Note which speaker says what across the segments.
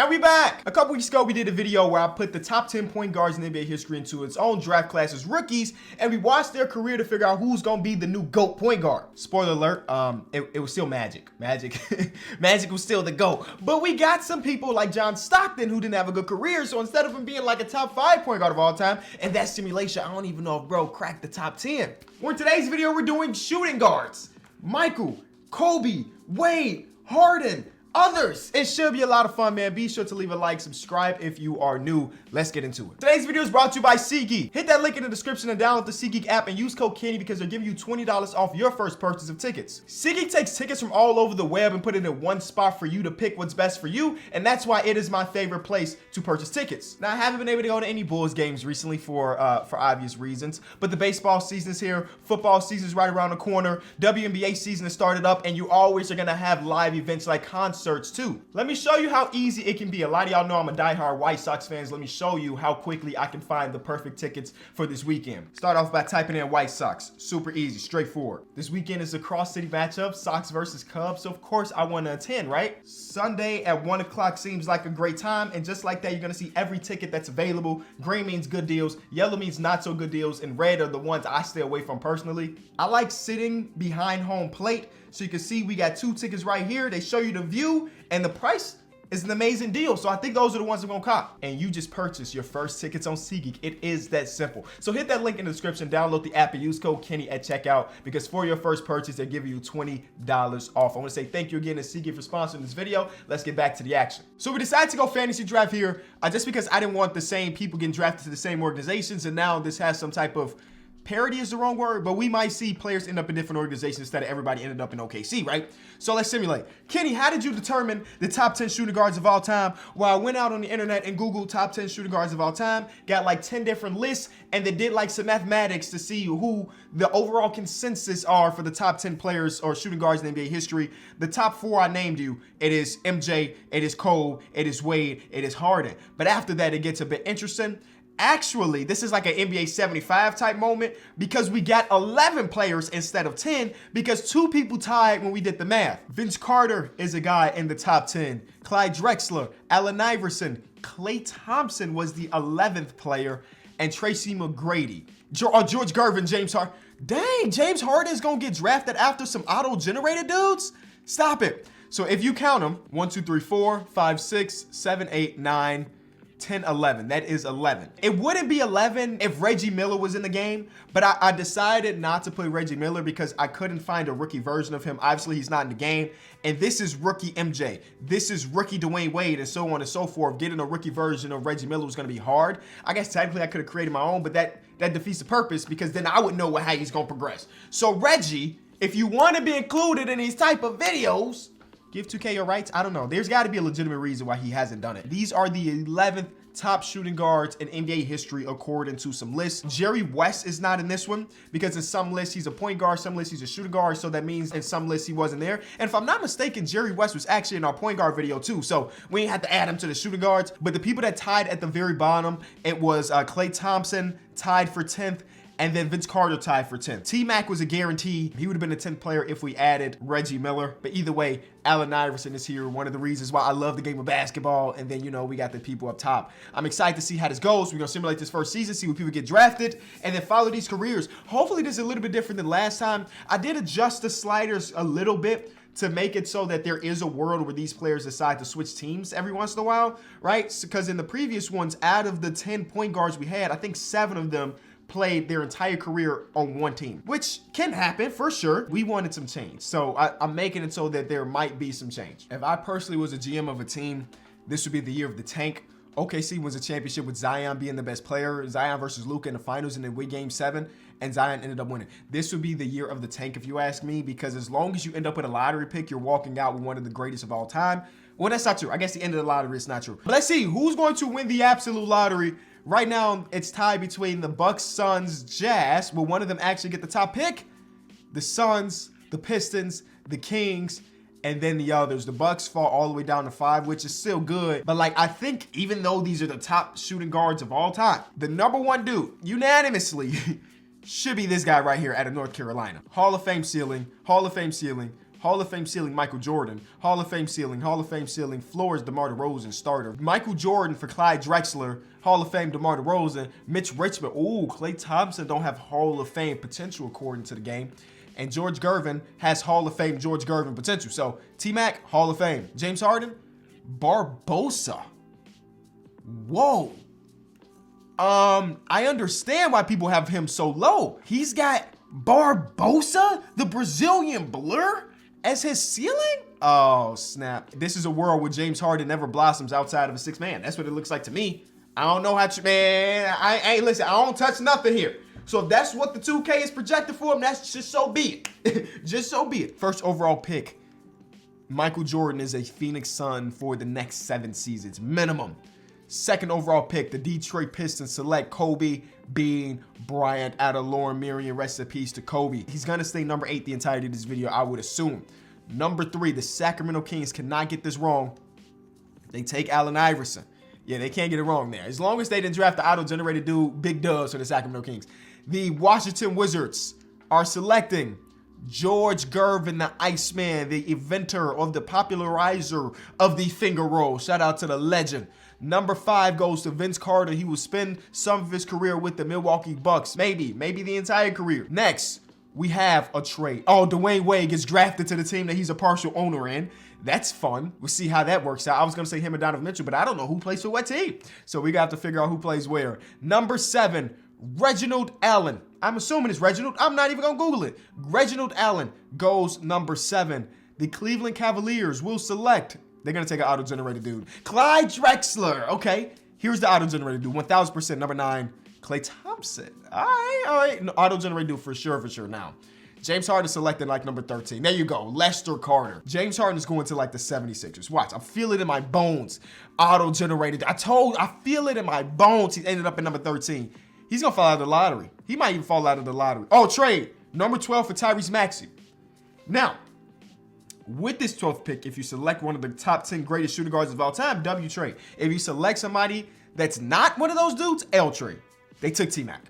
Speaker 1: And we back! A couple weeks ago, we did a video where I put the top 10 point guards in NBA history into its own draft class as rookies, and we watched their career to figure out who's gonna be the new GOAT point guard. Spoiler alert, it was still Magic. Magic was still the GOAT. But we got some people like John Stockton who didn't have a good career, so instead of him being like a top 5 point guard of all time, and that simulation, I don't even know if bro cracked the top 10. Well, in today's video, we're doing shooting guards. Michael, Kobe, Wade, Harden, others. It should be a lot of fun, man. Be sure to leave a like, subscribe if you are new. Let's get into it. Today's video is brought to you by SeatGeek. Hit that link in the description and download the SeatGeek app and use code Kenny because they're giving you $20 off your first purchase of tickets. SeatGeek takes tickets from all over the web and put it in one spot for you to pick what's best for you, and that's why it is my favorite place to purchase tickets. Now, I haven't been able to go to any Bulls games recently for obvious reasons, but the baseball season is here, football season is right around the corner, WNBA season has started up, and you always are gonna have live events like concerts too. Let me show you how easy it can be. A lot of y'all know I'm a diehard White Sox fan. Let me show you how quickly I can find the perfect tickets for this weekend. Start off by typing in White Sox. Super easy, straightforward. This weekend is a cross-city matchup, Sox versus Cubs, so of course I want to attend, right? Sunday at 1 o'clock seems like a great time, and just like that, you're gonna see every ticket that's available. Green means good deals, yellow means not so good deals, and red are the ones I stay away from personally. I like sitting behind home plate, so you can see we got 2 tickets right here. They show you the view, and the price is an amazing deal. So I think those are the ones I'm gonna cop. And you just purchase your first tickets on SeatGeek. It is that simple. So hit that link in the description, download the app, and use code Kenny at checkout because for your first purchase, they're giving you $20 off. I wanna say thank you again to SeatGeek for sponsoring this video. Let's get back to the action. So we decided to go fantasy draft here just because I didn't want the same people getting drafted to the same organizations, and now this has some type of parity is the wrong word, but we might see players end up in different organizations instead of everybody ended up in OKC, right? So let's simulate. Kenny, how did you determine the top 10 shooting guards of all time? Well, I went out on the internet and Googled top 10 shooting guards of all time, got like 10 different lists, and they did like some mathematics to see who the overall consensus are for the top 10 players or shooting guards in NBA history. The top 4 I named you, it is MJ, it is Kobe, it is Wade, it is Harden. But after that, it gets a bit interesting. Actually, this is like an NBA 75 type moment because we got 11 players instead of 10 because 2 people tied when we did the math. Vince Carter is a guy in the top 10. Clyde Drexler, Allen Iverson, Klay Thompson was the 11th player, and Tracy McGrady. George Gervin, James Harden. Dang, James Harden is going to get drafted after some auto-generated dudes? Stop it. So if you count them, 1, 2, 3, 4, 5, 6, 7, 8, 9, 10, 11. That is 11. It wouldn't be 11 if Reggie Miller was in the game, but I decided not to put Reggie Miller because I couldn't find a rookie version of him. Obviously, he's not in the game. And this is rookie MJ. This is rookie Dwayne Wade, and so on and so forth. Getting a rookie version of Reggie Miller was going to be hard. I guess technically I could have created my own, but that defeats the purpose because then I would know how he's going to progress. So Reggie, if you want to be included in these type of videos, give 2K your rights. I don't know. There's got to be a legitimate reason why he hasn't done it. These are the 11th top shooting guards in NBA history according to some lists. Jerry West is not in this one because in some lists he's a point guard, some lists he's a shooting guard, so that means in some lists he wasn't there. And if I'm not mistaken, Jerry West was actually in our point guard video too, so we ain't have to add him to the shooting guards. But the people that tied at the very bottom, it was Klay Thompson tied for 10th, and then Vince Carter tied for 10th. T-Mac was a guarantee. He would have been the 10th player if we added Reggie Miller. But either way, Allen Iverson is here. One of the reasons why I love the game of basketball. And then, you know, we got the people up top. I'm excited to see how this goes. We're going to simulate this first season, see what people get drafted, and then follow these careers. Hopefully this is a little bit different than last time. I did adjust the sliders a little bit to make it so that there is a world where these players decide to switch teams every once in a while, right? Because in the previous ones, out of the 10 point guards we had, I think 7 of them played their entire career on one team, which can happen for sure. We wanted some change. So I'm making it so that there might be some change. If I personally was a GM of a team, this would be the year of the tank. OKC wins a championship with Zion being the best player. Zion versus Luka in the finals, and then win game 7, and Zion ended up winning. This would be the year of the tank if you ask me, because as long as you end up with a lottery pick, you're walking out with one of the greatest of all time. Well, that's not true. I guess the end of the lottery is not true. But let's see who's going to win the absolute lottery. Right now, it's tied between the Bucks, Suns, Jazz. Will one of them actually get the top pick? The Suns, the Pistons, the Kings, and then the others. The Bucks fall all the way down to 5, which is still good. But like, I think even though these are the top shooting guards of all time, the #1 dude, unanimously, should be this guy right here out of North Carolina. Hall of Fame ceiling, Hall of Fame ceiling, Hall of Fame ceiling, Michael Jordan. Hall of Fame ceiling, Hall of Fame ceiling, floors, DeMar DeRozan, starter. Michael Jordan for Clyde Drexler, Hall of Fame, DeMar DeRozan. Mitch Richmond, ooh, Klay Thompson don't have Hall of Fame potential according to the game. And George Gervin has Hall of Fame George Gervin potential. So T-Mac, Hall of Fame. James Harden, Barbosa. Whoa. I understand why people have him so low. He's got Barbosa, the Brazilian blur, as his ceiling? Oh, snap. This is a world where James Harden never blossoms outside of a six man. That's what it looks like to me. I don't know how to, man, listen, I don't touch nothing here. So if that's what the 2K is projected for him, that's just so be it. Just so be it. First overall pick, Michael Jordan is a Phoenix Sun for the next 7 seasons, minimum. Second overall pick, the Detroit Pistons select Kobe Bean Bryant out of Lauren Marion. Rest in peace to Kobe. He's gonna stay number 8 the entirety of this video, I would assume. Number 3, the Sacramento Kings cannot get this wrong. They take Allen Iverson. Yeah, they can't get it wrong there. As long as they didn't draft the auto-generated dude, big dubs for the Sacramento Kings. The Washington Wizards are selecting George Gervin, the Iceman, the inventor of the popularizer of the finger roll. Shout out to the legend. Number 5 goes to Vince Carter. He will spend some of his career with the Milwaukee Bucks. Maybe the entire career. Next, we have a trade. Oh, Dwayne Wade gets drafted to the team that he's a partial owner in. That's fun. We'll see how that works out. I was going to say him and Donovan Mitchell, but I don't know who plays for what team. So we got to figure out who plays where. Number 7, Reginald Allen. I'm assuming it's Reginald. I'm not even going to Google it. Reginald Allen goes number 7. The Cleveland Cavaliers will select. They're going to take an auto-generated dude. Clyde Drexler. Okay. Here's the auto-generated dude. 1,000%. Number 9, Klay Thompson. All right. No, auto-generated dude for sure now. James Harden selected like number 13. There you go. Lester Carter. James Harden is going to like the 76ers. Watch. I feel it in my bones. Auto-generated. I feel it in my bones. He ended up at number 13. He's going to fall out of the lottery. He might even fall out of the lottery. Oh, trade. Number 12 for Tyrese Maxey. Now, with this 12th pick, if you select one of the top 10 greatest shooting guards of all time, W trade. If you select somebody that's not one of those dudes, L trade. They took T-Mac.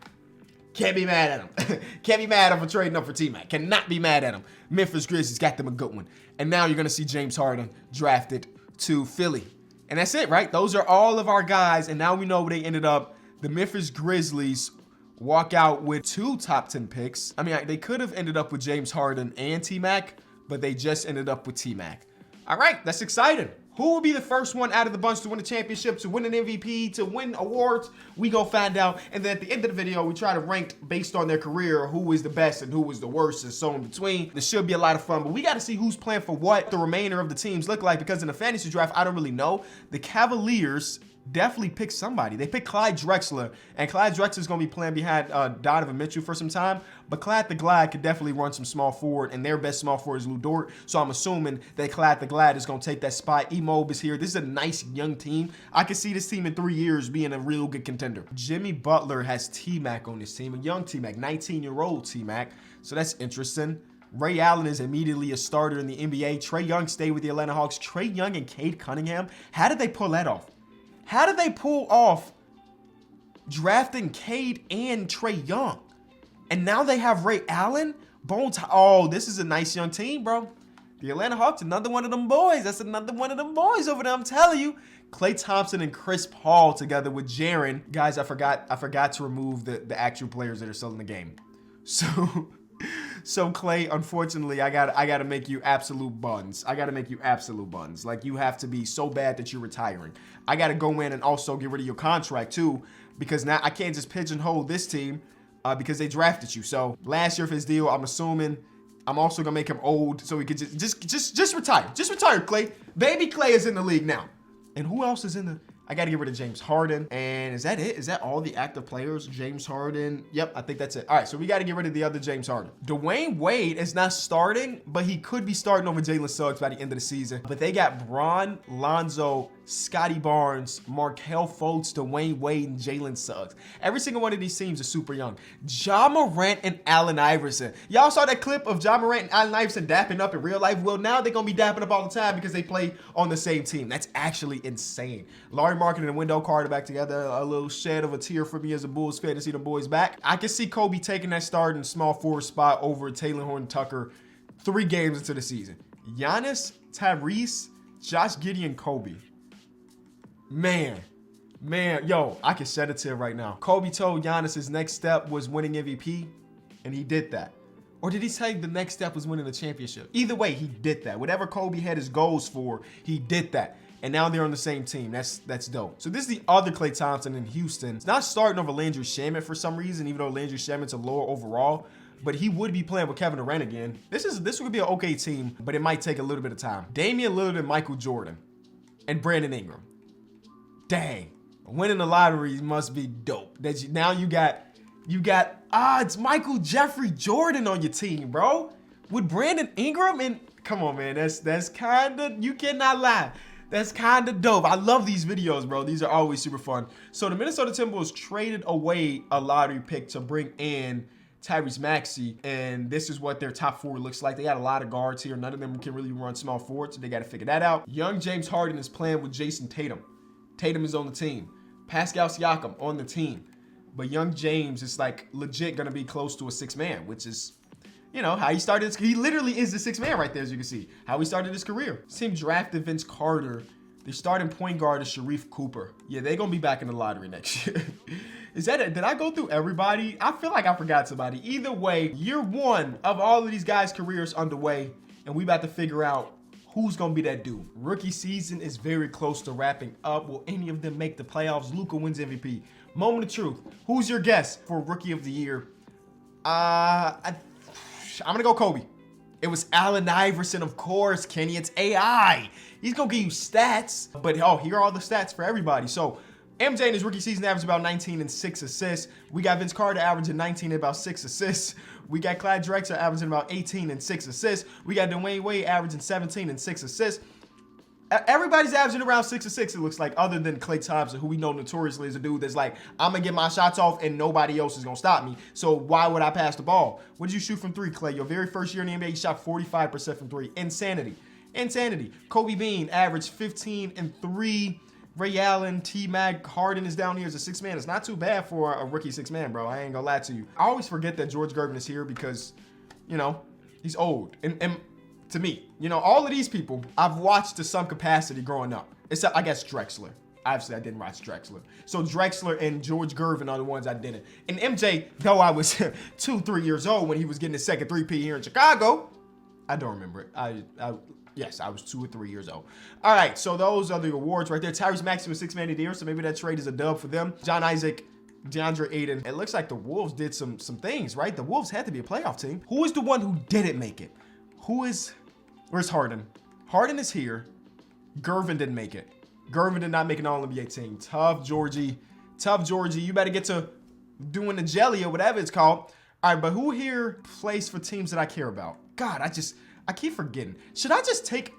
Speaker 1: Can't be mad at him. Can't be mad at him for trading up for T-Mac. Cannot be mad at him. Memphis Grizzlies got them a good one. And now you're going to see James Harden drafted to Philly. And that's it, right? Those are all of our guys. And now we know where they ended up. The Memphis Grizzlies walk out with 2 top 10 picks. I mean, they could have ended up with James Harden and T-Mac, but they just ended up with T-Mac. All right, that's exciting. Who will be the first one out of the bunch to win a championship, to win an MVP, to win awards? We gonna find out. And then at the end of the video, we try to rank based on their career, who is the best and who is the worst and so in between. This should be a lot of fun, but we got to see who's playing for what the remainder of the teams look like, because in the fantasy draft, I don't really know. The Cavaliers definitely picked somebody. They picked Clyde Drexler, and Clyde Drexler is going to be playing behind Donovan Mitchell for some time, but Clyde the Glide could definitely run some small forward, and their best small forward is Lou Dort, so I'm assuming that Clyde the Glide is going to take that spot. E-Mob is here. This is a nice young team. I can see this team in 3 years being a real good contender. Jimmy Butler has T-Mac on this team, a young T-Mac, 19-year-old T-Mac, so that's interesting. Ray Allen is immediately a starter in the NBA. Trae Young stayed with the Atlanta Hawks. Trae Young and Cade Cunningham, how did they pull that off? How did they pull off drafting Cade and Trae Young? And now they have Ray Allen? Oh, this is a nice young team, bro. The Atlanta Hawks, another one of them boys. That's another one of them boys over there, I'm telling you. Klay Thompson and Chris Paul together with Jaren. Guys, I forgot to remove the actual players that are still in the game. So Klay, unfortunately, I gotta make you absolute buns. I gotta make you absolute buns. Like, you have to be so bad that you're retiring. I gotta go in and also get rid of your contract too, because now I can't just pigeonhole this team because they drafted you. So last year for his deal, I'm assuming I'm also gonna make him old so he could just retire. Just retire, Klay. Baby Klay is in the league now. And who else is in the? I got to get rid of James Harden. And is that it? Is that all the active players? James Harden. Yep, I think that's it. All right, so we got to get rid of the other James Harden. Dwayne Wade is not starting, but he could be starting over Jalen Suggs by the end of the season. But they got Bron, Lonzo, Scotty Barnes, Markelle Fultz, Dwayne Wade, and Jalen Suggs. Every single one of these teams is super young. Ja Morant and Allen Iverson. Y'all saw that clip of Ja Morant and Allen Iverson dapping up in real life? Well, now they're going to be dapping up all the time because they play on the same team. That's actually insane. Larry Marketing and Wendell Carter back together. A little shed of a tear for me as a Bulls fan to see the boys back. I can see Kobe taking that starting small forward spot over Taylor Horton Tucker 3 games into the season. Giannis, Tyrese, Josh Giddey, Kobe. Man, yo, I can shed a tear right now. Kobe told Giannis his next step was winning MVP, and he did that. Or did he say the next step was winning the championship? Either way, he did that. Whatever Kobe had his goals for, he did that. And now they're on the same team. That's dope. So this is the other Klay Thompson in Houston. It's not starting over Landry Shamet for some reason, even though Landry Shamet's a lower overall. But he would be playing with Kevin Durant again. This would be an okay team, but it might take a little bit of time. Damian Lillard and Michael Jordan. And Brandon Ingram. Dang. Winning the lottery must be dope. Now you got it's Michael Jeffrey Jordan on your team, bro. With Brandon Ingram and come on, man. That's kinda, you cannot lie. That's kind of dope. I love these videos, bro. These are always super fun. So the Minnesota Timberwolves traded away a lottery pick to bring in Tyrese Maxey, and this is what their top four looks like. They got a lot of guards here. None of them can really run small forward, so they got to figure that out. Young James Harden is playing with Jason Tatum. Tatum is on the team. Pascal Siakam on the team. But young James is like legit going to be close to a sixth man, which is, you know, how he started. He literally is the sixth man right there, as you can see. How he started his career. This team drafted Vince Carter. Their starting point guard is Sharif Cooper. Yeah, they're going to be back in the lottery next year. Is that it? Did I go through everybody? I feel like I forgot somebody. Either way, year one of all of these guys' careers underway, and we about to figure out who's going to be that dude. Rookie season is very close to wrapping up. Will any of them make the playoffs? Luka wins MVP. Moment of truth. Who's your guess for Rookie of the Year? I'm going to go Kobe. It was Allen Iverson, of course, Kenny. It's AI. He's going to give you stats. But, here are all the stats for everybody. So, MJ in his rookie season averaged about 19 and 6 assists. We got Vince Carter averaging 19 and about 6 assists. We got Clyde Drexler averaging about 18 and 6 assists. We got Dwayne Wade averaging 17 and 6 assists. Everybody's averaging around 6 and 6, it looks like, other than Klay Thompson, who we know notoriously is a dude that's like, I'm going to get my shots off and nobody else is going to stop me. So why would I pass the ball? What did you shoot from three, Klay? Your very first year in the NBA, you shot 45% from three. Insanity. Kobe Bean averaged 15 and 3. Ray Allen, T-Mac, Harden is down here as a sixth man. It's not too bad for a rookie sixth man, bro. I ain't gonna lie to you. I always forget that George Gervin is here because, you know, he's old. And to me, you know, all of these people I've watched to some capacity growing up. Except, I guess, Drexler. Obviously, I didn't watch Drexler. So Drexler and George Gervin are the ones I didn't. And MJ, though I was 2-3 years old when he was getting his second 3P here in Chicago, I don't remember it. Yes, I was 2 or 3 years old. All right, so those are the awards right there. Tyrese Maxey was sixth man of the year, so maybe that trade is a dub for them. John Isaac, DeAndre Ayton. It looks like the Wolves did some things, right? The Wolves had to be a playoff team. Who is the one who didn't make it? Where's Harden? Harden is here. Gervin didn't make it. Gervin did not make an All-NBA team. Tough, Georgie. You better get to doing the jelly or whatever it's called. All right, but who here plays for teams that I care about? God, I keep forgetting. Should I just take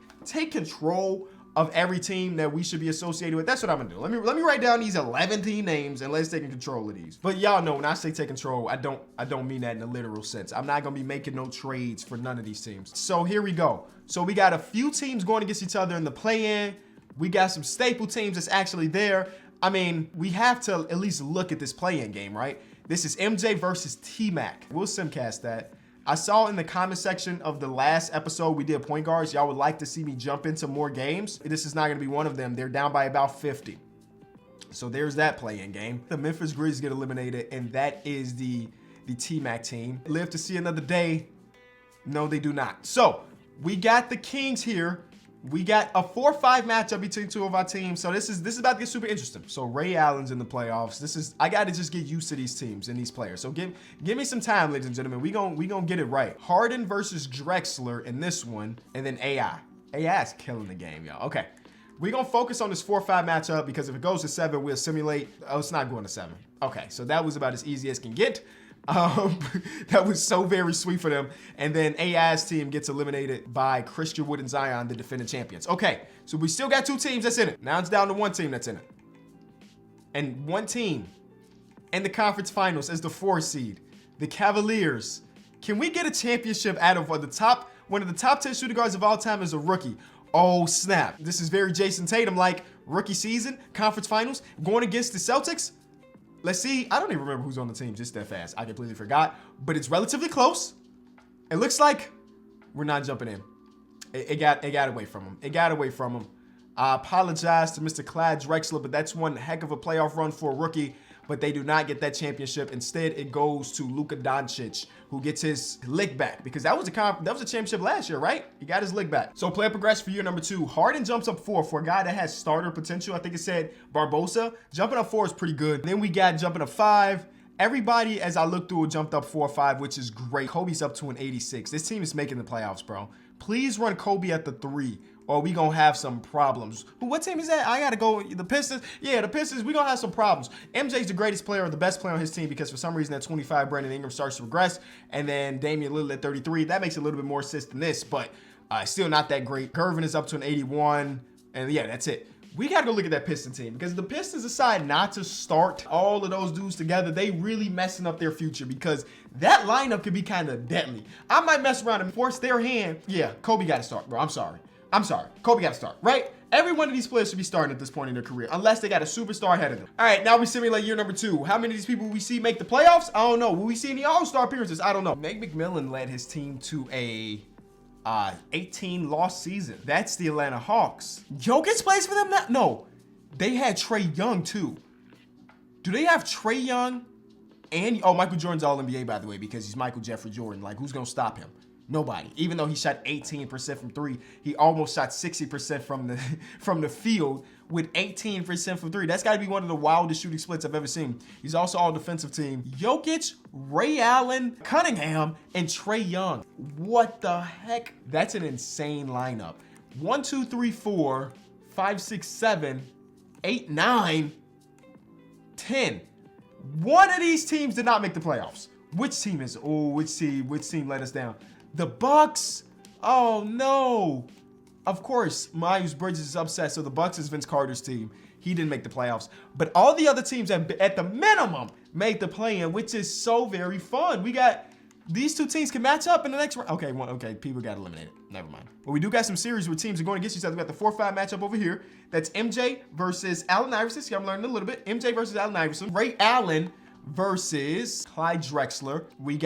Speaker 1: control of every team that we should be associated with? That's what I'm gonna do. Let me write down these 11 team names and let's take control of these. But y'all know when I say take control, I don't mean that in a literal sense. I'm not gonna be making no trades for none of these teams. So here we go. So we got a few teams going against each other in the play-in. We got some staple teams that's actually there. I mean, we have to at least look at this play-in game, right? This is MJ versus T-Mac. We'll simcast that. I saw in the comment section of the last episode we did point guards, y'all would like to see me jump into more games. This is not going to be one of them. They're down by about 50. So there's that play-in game. The Memphis Grizzlies get eliminated, and that is the T-Mac team. Live to see another day. No, they do not. So we got the Kings here. We got a 4-5 matchup between two of our teams. So this is about to get super interesting. So Ray Allen's in the playoffs. I got to just get used to these teams and these players. So give me some time, ladies and gentlemen. We gonna get it right. Harden versus Drexler in this one, and then AI. AI is killing the game, y'all. Okay. We're going to focus on this 4-5 matchup because if it goes to 7, we'll simulate. Oh, it's not going to 7. Okay, so that was about as easy as can get. That was so very sweet for them. And then AI's team gets eliminated by Christian Wood and Zion, the defending champions. Okay, so we still got 2 teams that's in it. Now it's down to 1 team that's in it. And 1 team in the conference finals is the 4 seed, the Cavaliers. Can we get a championship out of one of the top 10 shooting guards of all time as a rookie? Oh, snap. This is very Jason Tatum-like. Rookie season, conference finals, going against the Celtics. Let's see. I don't even remember who's on the team just that fast. I completely forgot. But it's relatively close. It looks like we're not jumping in. It got away from him. It got away from him. I apologize to Mr. Clyde Drexler, but that's one heck of a playoff run for a rookie. But they do not get that championship. Instead, it goes to Luka Doncic, who gets his lick back, because that was a championship last year, right? He got his lick back. So player progress for year number 2. Harden jumps up 4 for a guy that has starter potential. I think it said Barbosa. Jumping up 4 is pretty good. Then we got jumping up 5. Everybody, as I look through it, jumped up 4 or 5, which is great. Kobe's up to an 86. This team is making the playoffs, bro. Please run Kobe at the 3, or we gonna have some problems. What team is that? I gotta go. The Pistons. Yeah, the Pistons. We gonna have some problems. MJ's the greatest player, or the best player on his team, because for some reason at 25, Brandon Ingram starts to regress, and then Damian Lillard at 33. That makes a little bit more sense than this, but still not that great. Gervin is up to an 81, and yeah, that's it. We got to go look at that Piston team, because the Pistons decide not to start all of those dudes together. They really messing up their future, because that lineup could be kind of deadly. I might mess around and force their hand. Yeah, Kobe got to start, bro. I'm sorry. Kobe got to start, right? Every one of these players should be starting at this point in their career, unless they got a superstar ahead of them. All right, now we simulate year number 2. How many of these people will we see make the playoffs? I don't know. Will we see any all-star appearances? I don't know. Nate McMillan led his team to a 18-loss season. That's the Atlanta Hawks. Jokic plays for them now? No, they had Trae Young too. Do they have Trae Young and Michael Jordan's All-NBA, by the way, because he's Michael Jeffrey Jordan. Like, who's gonna stop him? Nobody. Even though he shot 18% from 3, he almost shot 60% from the field with 18% from 3. That's got to be one of the wildest shooting splits I've ever seen. He's also all defensive team. Jokic, Ray Allen, Cunningham, and Trae Young. What the heck? That's an insane lineup. 1, 2, 3, 4, 5, 6, 7, 8, 9, 10. One of these teams did not make the playoffs. Which team is? Oh, which team let us down? The Bucks. Oh no. Of course, Miles Bridges is upset, so the Bucks is Vince Carter's team. He didn't make the playoffs. But all the other teams at the minimum made the play-in, which is so very fun. We got these two teams can match up in the next round. Okay, people got eliminated. Never mind. But we do got some series where teams are going against each other. We got the 4-5 matchup over here. That's MJ versus Allen Iverson. See, I'm learning a little bit. MJ versus Allen Iverson. Ray Allen versus Clyde Drexler. We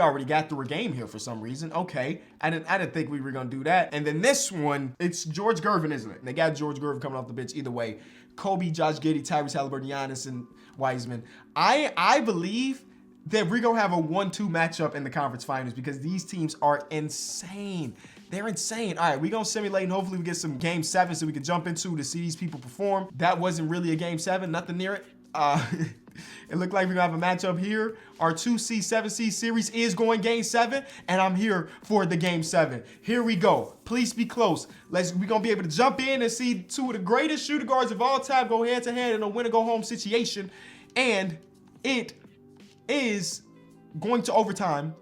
Speaker 1: already got through a game here for some reason. Okay, I didn't think we were gonna do that. And then this one, it's George Gervin, isn't it? They got George Gervin coming off the bench. Either way, Kobe, Josh Giddey, Tyrese Halliburton, Giannis, and Wiseman. I believe that we're gonna have a 1-2 matchup in the conference finals, because these teams are insane. They're insane. All right, we're gonna simulate, and hopefully we get some game 7 so we can jump into to see these people perform. That wasn't really a game 7, nothing near it. It looked like we're gonna have a matchup here. Our 2C, 7C series is going game 7, and I'm here for the game 7. Here we go. Please be close. We're gonna be able to jump in and see 2 of the greatest shooting guards of all time go head to head in a win or go home situation. And it is going to overtime.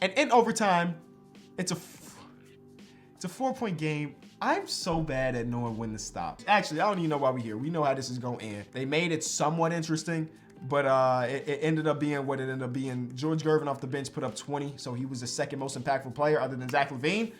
Speaker 1: And in overtime, it's a 4-point game. I'm so bad at knowing when to stop. Actually, I don't even know why we're here. We know how this is going to end. They made it somewhat interesting, but it ended up being what it ended up being. George Gervin off the bench put up 20, so he was the second most impactful player other than Zach LaVine.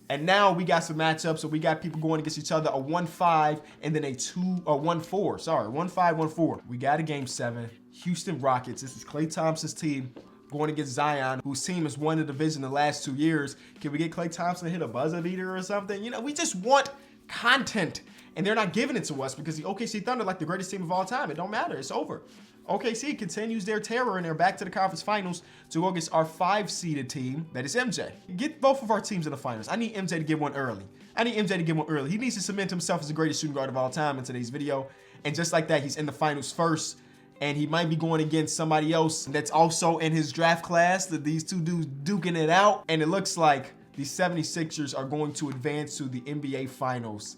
Speaker 1: And now we got some matchups. So we got people going against each other, a 1-5 and then a 1-4. Sorry, 1-5, 1-4. We got a game 7. Houston Rockets. This is Klay Thompson's team going against Zion, whose team has won the division the last 2 years. Can we get Klay Thompson to hit a buzzer beater or something? You know, we just want content, and they're not giving it to us because the OKC Thunder, like the greatest team of all time, it don't matter. It's over. OKC continues their terror, and they're back to the conference finals to go against our 5-seeded team, that is MJ. Get both of our teams in the finals. I need MJ to get one early. He needs to cement himself as the greatest shooting guard of all time in today's video. And just like that, he's in the finals first. And he might be going against somebody else that's also in his draft class. That these two dudes duking it out. And it looks like the 76ers are going to advance to the NBA Finals.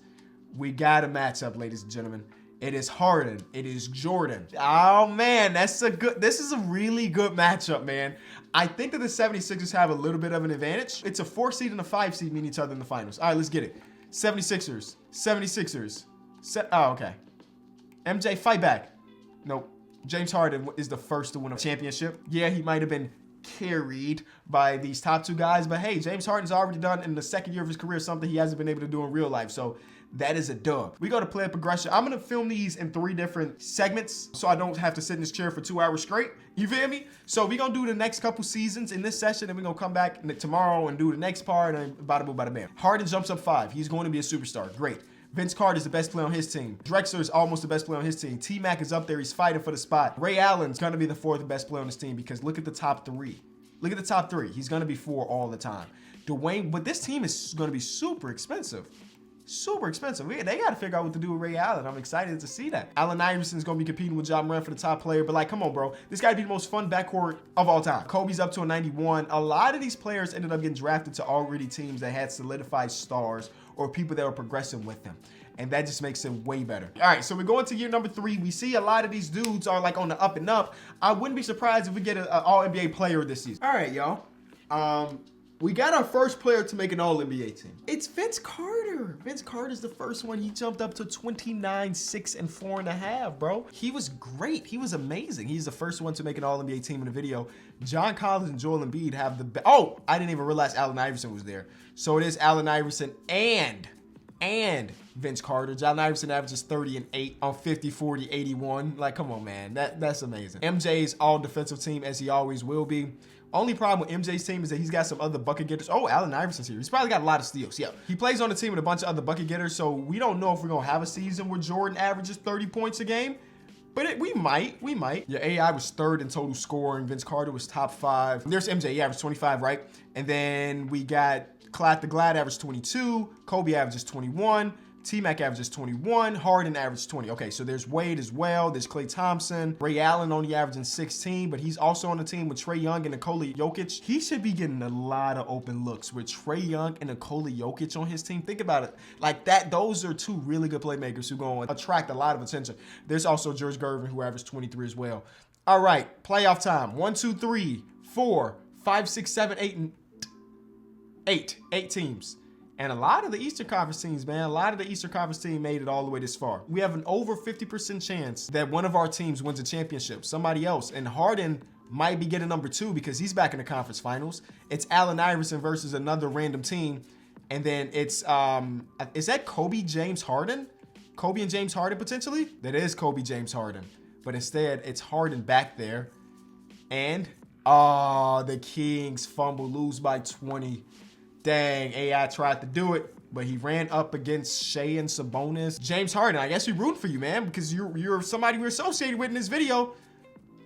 Speaker 1: We got a matchup, ladies and gentlemen. It is Harden. It is Jordan. Oh, man, this is a really good matchup, man. I think that the 76ers have a little bit of an advantage. It's a 4-seed and a 5-seed meeting each other in the finals. All right, let's get it. 76ers. Oh, okay. MJ, fight back. Nope. James Harden is the first to win a championship. Yeah, he might have been carried by these top 2 guys, but hey, James Harden's already done in the second year of his career something he hasn't been able to do in real life. So that is a dub. We go to player progression. I'm gonna film these in 3 different segments so I don't have to sit in this chair for 2 hours straight. You feel me? So we gonna do the next couple seasons in this session, and we gonna come back tomorrow and do the next part, and bada boom, bada bam. Harden jumps up 5. He's going to be a superstar. Great. Vince Carter is the best player on his team. Drexler is almost the best player on his team. T-Mac is up there. He's fighting for the spot. Ray Allen's gonna be the 4th best player on his team, because look at the top 3. Look at the top 3. He's gonna be 4 all the time. Dwayne, but this team is gonna be super expensive. Super expensive. They got to figure out what to do with Ray Allen. I'm excited to see that. Allen Iverson's going to be competing with John Moran for the top player. But, like, come on, bro. This got to be the most fun backcourt of all time. Kobe's up to a 91. A lot of these players ended up getting drafted to already teams that had solidified stars or people that were progressing with them. And that just makes it way better. All right, so we're going to year number 3. We see a lot of these dudes are, like, on the up and up. I wouldn't be surprised if we get an All-NBA player this season. All right, y'all. We got our first player to make an All-NBA team. It's Vince Carter. Vince Carter's the first one. He jumped up to 29, 6, and 4.5, bro. He was great. He was amazing. He's the first one to make an All-NBA team in the video. John Collins and Joel Embiid have the best. Oh, I didn't even realize Allen Iverson was there. So it is Allen Iverson and Vince Carter. John Iverson averages 30 and 8 on 50, 40, 81. Like, come on, man. That's amazing. MJ's all defensive team, as he always will be. Only problem with MJ's team is that he's got some other bucket getters. Oh, Allen Iverson's here. He's probably got a lot of steals. Yeah. He plays on the team with a bunch of other bucket getters, so we don't know if we're going to have a season where Jordan averages 30 points a game. But we might. Your AI was 3rd in total scoring. Vince Carter was top 5. There's MJ. He averaged 25, right? And then we got Clyde the Glad averaged 22. Kobe averages 21. T-Mac averages 21. Harden averages 20. Okay, so there's Wade as well. There's Klay Thompson. Ray Allen only averaging 16, but he's also on the team with Trae Young and Nikola Jokic. He should be getting a lot of open looks with Trae Young and Nikola Jokic on his team. Think about it like that. Those are 2 really good playmakers who going to attract a lot of attention. There's also George Gervin, who averaged 23 as well. All right, playoff time. 1, 2, 3, 4, 5, 6, 7, 8, and 8. 8 teams. And a lot of the Eastern Conference teams, man, a lot of the Eastern Conference team made it all the way this far. We have an over 50% chance that one of our teams wins a championship, somebody else. And Harden might be getting number 2 because he's back in the conference finals. It's Allen Iverson versus another random team. And then it's, is that Kobe James Harden? Kobe and James Harden potentially? That is Kobe James Harden. But instead, it's Harden back there. And, the Kings fumble, lose by 20. Dang, AI tried to do it, but he ran up against Shea and Sabonis. James Harden, I guess we root for you, man, because you're somebody we're associated with in this video.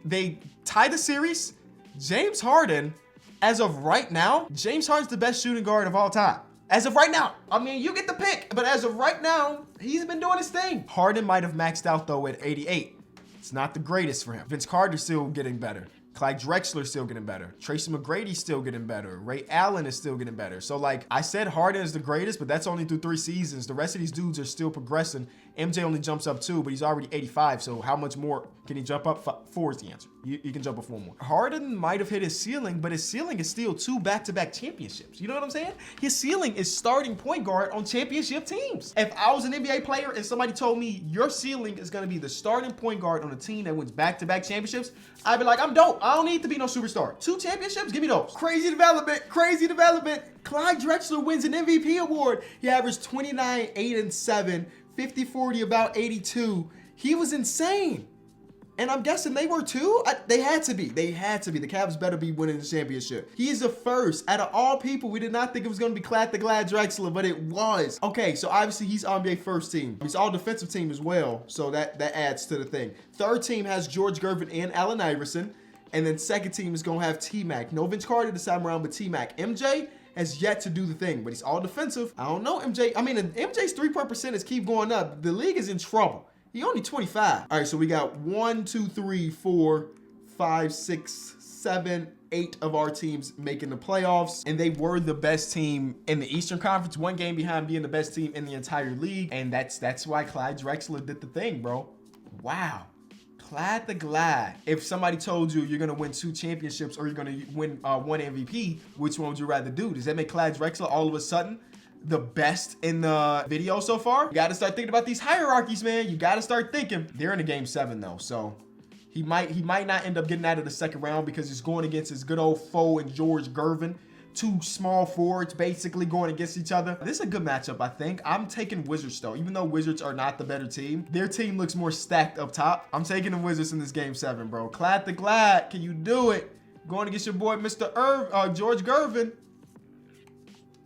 Speaker 1: They tied the series. James Harden, as of right now, James Harden's the best shooting guard of all time. As of right now. I mean, you get the pick, but as of right now, he's been doing his thing. Harden might have maxed out, though, at 88. It's not the greatest for him. Vince Carter's still getting better. Clyde Drexler's still getting better. Tracy McGrady's still getting better. Ray Allen is still getting better. So, like, I said Harden is the greatest, but that's only through 3 seasons. The rest of these dudes are still progressing. MJ only jumps up 2, but he's already 85. So how much more can he jump up? 4 is the answer. You can jump up 4 more. Harden might have hit his ceiling, but his ceiling is still 2 back-to-back championships. You know what I'm saying? His ceiling is starting point guard on championship teams. If I was an NBA player and somebody told me your ceiling is going to be the starting point guard on a team that wins back-to-back championships, I'd be like, I'm dope. I don't need to be no superstar. 2 championships, give me those. Crazy development, crazy development. Clyde Drexler wins an MVP award. He averaged 29, 8, and 7, 50, 40, about 82. He was insane. And I'm guessing they were too? They had to be. They had to be. The Cavs better be winning the championship. He is the first. Out of all people, we did not think it was going to be Clyde the Glad Drexler, but it was. Okay, so obviously he's NBA first team. He's all defensive team as well, so that adds to the thing. Third team has George Gervin and Allen Iverson. And then second team is going to have T-Mac. No Vince Carter this time around, but T-Mac. MJ has yet to do the thing, but he's all defensive. I don't know, MJ. I mean, MJ's 3-point percentage keep going up. The league is in trouble. He only 25. All right, so we got 1, 2, 3, 4, 5, 6, 7, 8 of our teams making the playoffs, and they were the best team in the Eastern Conference, 1 game behind being the best team in the entire league, and that's why Clyde Drexler did the thing, bro. Wow. Clyde the Glad. If somebody told you you're gonna win 2 championships or you're gonna win 1 MVP, which one would you rather do? Does that make Clyde Drexler all of a sudden the best in the video so far? You gotta start thinking about these hierarchies, man. You gotta start thinking. They're in a game 7 though, so he might not end up getting out of the second round because he's going against his good old foe in George Gervin. two small forwards basically going against each other. This is a good matchup, I think. I'm taking Wizards though. Even though Wizards are not the better team, their team looks more stacked up top. I'm taking the Wizards in this game 7, bro. Clad the Glad, can you do it? Going against your boy, Mr. George Gervin.